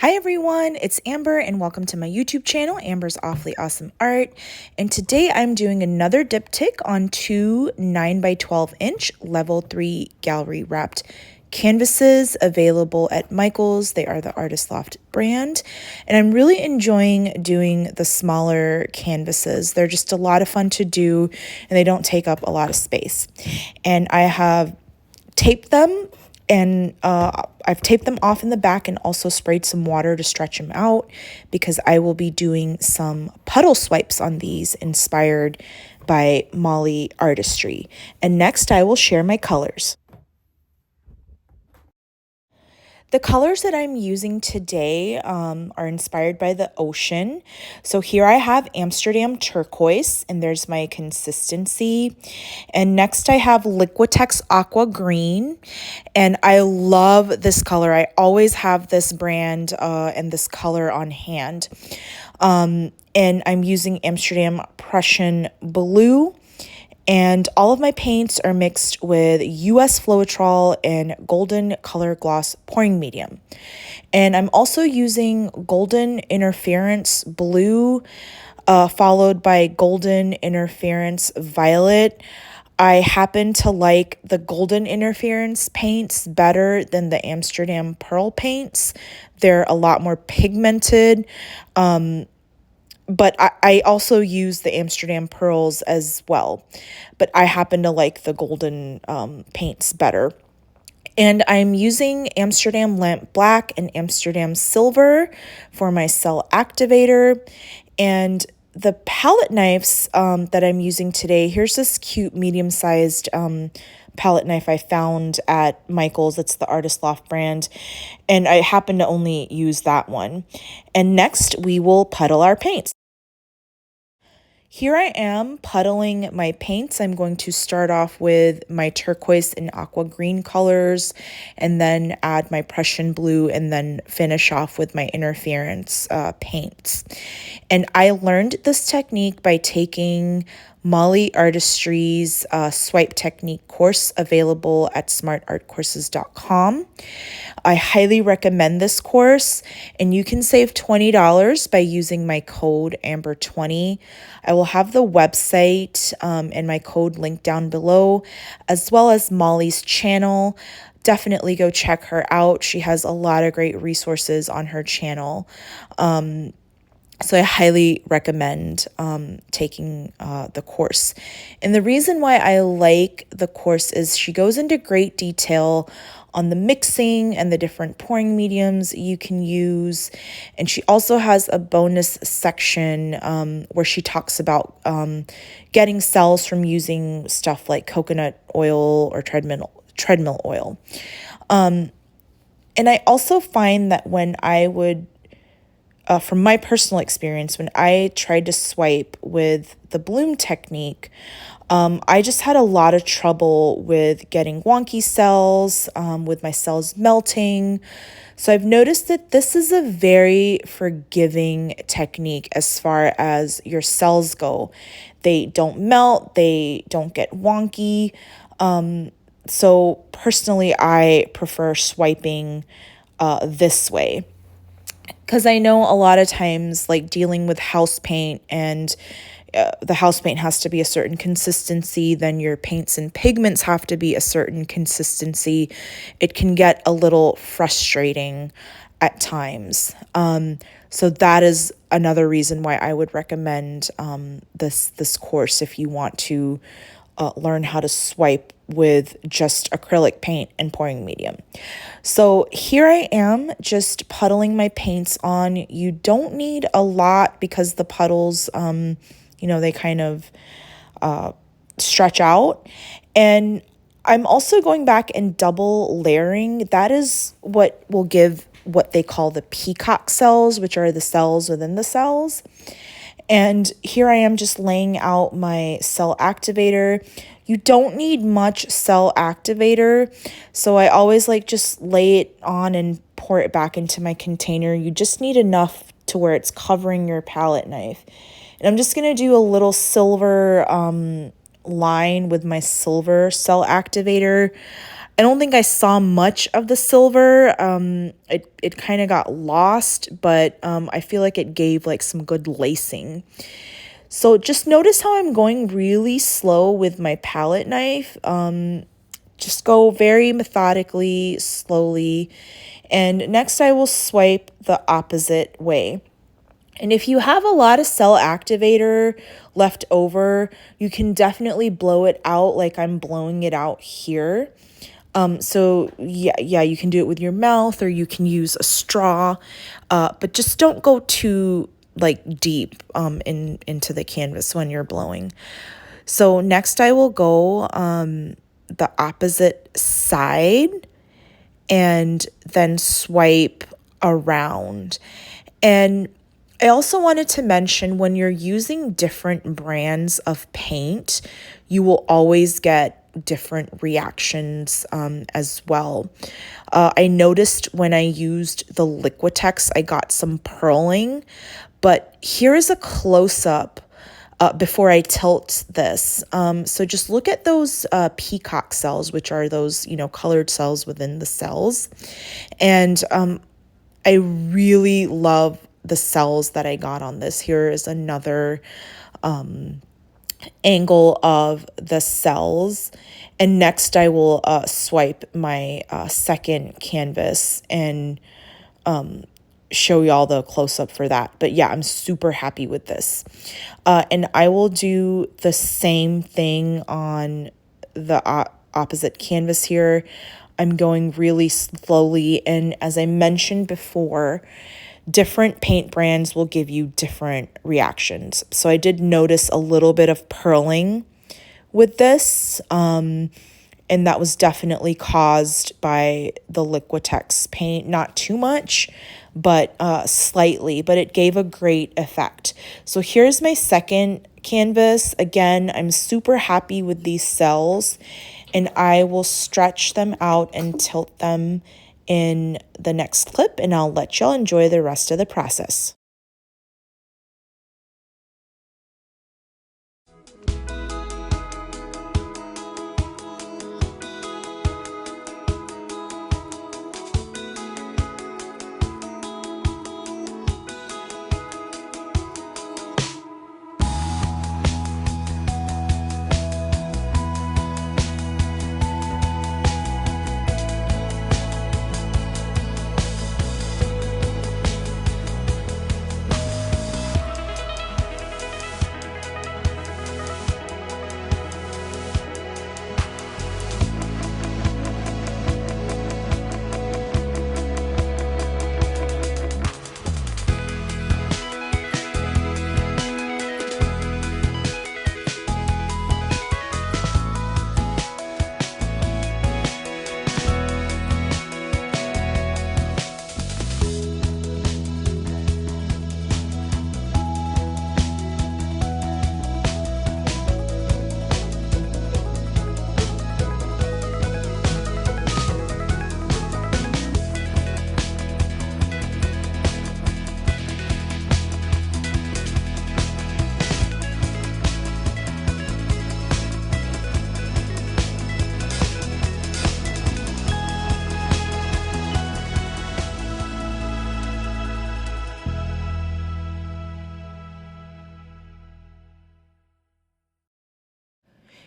Hi everyone, it's Amber and welcome to my YouTube channel, Amber's Awfully Awesome Art. And today I'm doing another diptych on two 9x12" level 3 gallery wrapped canvases available at Michael's. They are the Artist Loft brand. And I'm really enjoying doing the smaller canvases. They're just a lot of fun to do and they don't take up a lot of space. And I have taped them and I've taped them off in the back and also sprayed some water to stretch them out because I will be doing some puddle swipes on these inspired by Molly Artistry. And next I will share my colors. The colors that I'm using today are inspired by the ocean. So here I have Amsterdam Turquoise, and there's my consistency. And next I have Liquitex Aqua Green, and I love this color. I always have this brand and this color on hand. And I'm using Amsterdam Prussian Blue. And all of my paints are mixed with US Floetrol and Golden Color Gloss pouring medium. And I'm also using Golden Interference Blue, followed by Golden Interference Violet. I happen to like the Golden Interference paints better than the Amsterdam Pearl paints. They're a lot more pigmented. But I also use the Amsterdam Pearls as well. But I happen to like the golden paints better. And I'm using Amsterdam Lamp Black and Amsterdam Silver for my cell activator. And the palette knives that I'm using today, here's this cute medium-sized palette knife I found at Michael's. It's the Artist Loft brand. And I happen to only use that one. And next, we will puddle our paints. Here I am puddling my paints. I'm going to start off with my turquoise and aqua green colors and then add my Prussian blue and then finish off with my interference paints. And I learned this technique by taking Molly Artistry's swipe technique course available at smartartcourses.com. I highly recommend this course, and you can save $20 by using my code AMBER20. I will have the website and my code linked down below, as well as Molly's channel. Definitely go check her out. She has a lot of great resources on her channel. So I highly recommend taking the course. And the reason why I like the course is she goes into great detail on the mixing and the different pouring mediums you can use. And she also has a bonus section where she talks about getting cells from using stuff like coconut oil or treadmill oil. And I also find that when I would from my personal experience, when I tried to swipe with the bloom technique, I just had a lot of trouble with getting wonky cells, with my cells melting. So I've noticed that this is a very forgiving technique as far as your cells go. They don't melt, they don't get wonky. So personally, I prefer swiping this way. Because I know a lot of times, like dealing with house paint and the house paint has to be a certain consistency, then your paints and pigments have to be a certain consistency. It can get a little frustrating at times. So that is another reason why I would recommend this course if you want to learn how to swipe with just acrylic paint and pouring medium. So here I am just puddling my paints on. You don't need a lot because the puddles, they kind of stretch out. And I'm also going back and double layering. That is what will give what they call the peacock cells, which are the cells within the cells. And here I am just laying out my cell activator. You don't need much cell activator, so I always just lay it on and pour it back into my container. You just need enough to where it's covering your palette knife. And I'm just going to do a little silver line with my silver cell activator. I don't think I saw much of the silver. It kind of got lost, but I feel like it gave like some good lacing. So just notice how I'm going really slow with my palette knife. Just go very methodically, slowly. And next I will swipe the opposite way. And if you have a lot of cell activator left over, you can definitely blow it out like I'm blowing it out here. So yeah, you can do it with your mouth or you can use a straw, but just don't go too like deep into the canvas when you're blowing. So next I will go the opposite side and then swipe around. And I also wanted to mention when you're using different brands of paint, you will always get different reactions as well. I noticed when I used the Liquitex, I got some purling, but here is a close-up before I tilt this. So just look at those peacock cells, which are those, colored cells within the cells. And I really love the cells that I got on this. Here is another angle of the cells. And next I will swipe my second canvas and show y'all the close-up for that. But yeah, I'm super happy with this. And I will do the same thing on the opposite canvas here. I'm going really slowly, and as I mentioned before, different paint brands will give you different reactions. So I did notice a little bit of purling with this, and that was definitely caused by the Liquitex paint. Not too much, but slightly, but it gave a great effect. So here's my second canvas. Again, I'm super happy with these cells, and I will stretch them out and tilt them in the next clip, and I'll let y'all enjoy the rest of the process.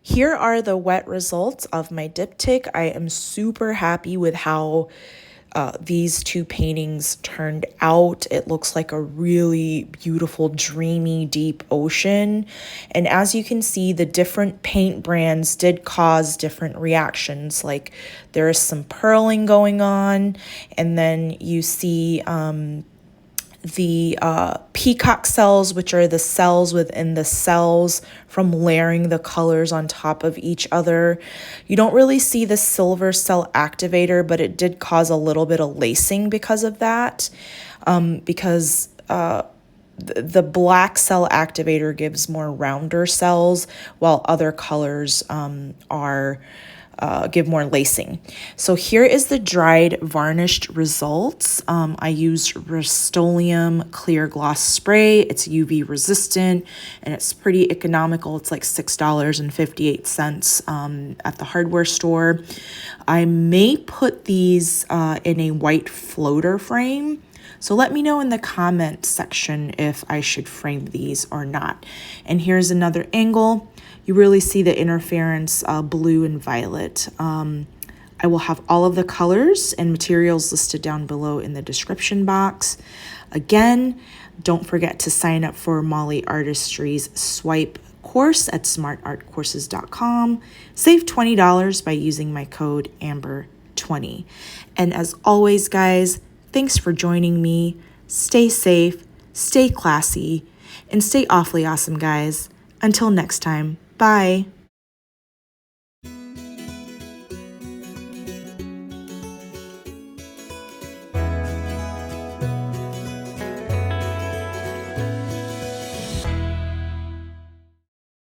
Here are the wet results of my diptych. I am super happy with how these two paintings turned out. It looks like a really beautiful, dreamy, deep ocean. And as you can see, the different paint brands did cause different reactions. Like there is some purling going on, and then you see the peacock cells, which are the cells within the cells from layering the colors on top of each other. You don't really see the silver cell activator, but it did cause a little bit of lacing because of that, because the black cell activator gives more rounder cells, while other colors are give more lacing. So here is the dried varnished results. I used Rust-Oleum clear gloss spray. It's UV resistant and it's pretty economical. It's like $6.58 at the hardware store. I may put these in a white floater frame. So let me know in the comment section if I should frame these or not. And here's another angle. You really see the interference, blue and violet. I will have all of the colors and materials listed down below in the description box. Again, don't forget to sign up for Molly Artistry's Swipe course at smartartcourses.com. Save $20 by using my code AMBER20. And as always, guys, thanks for joining me. Stay safe, stay classy, and stay awfully awesome, guys. Until next time, bye.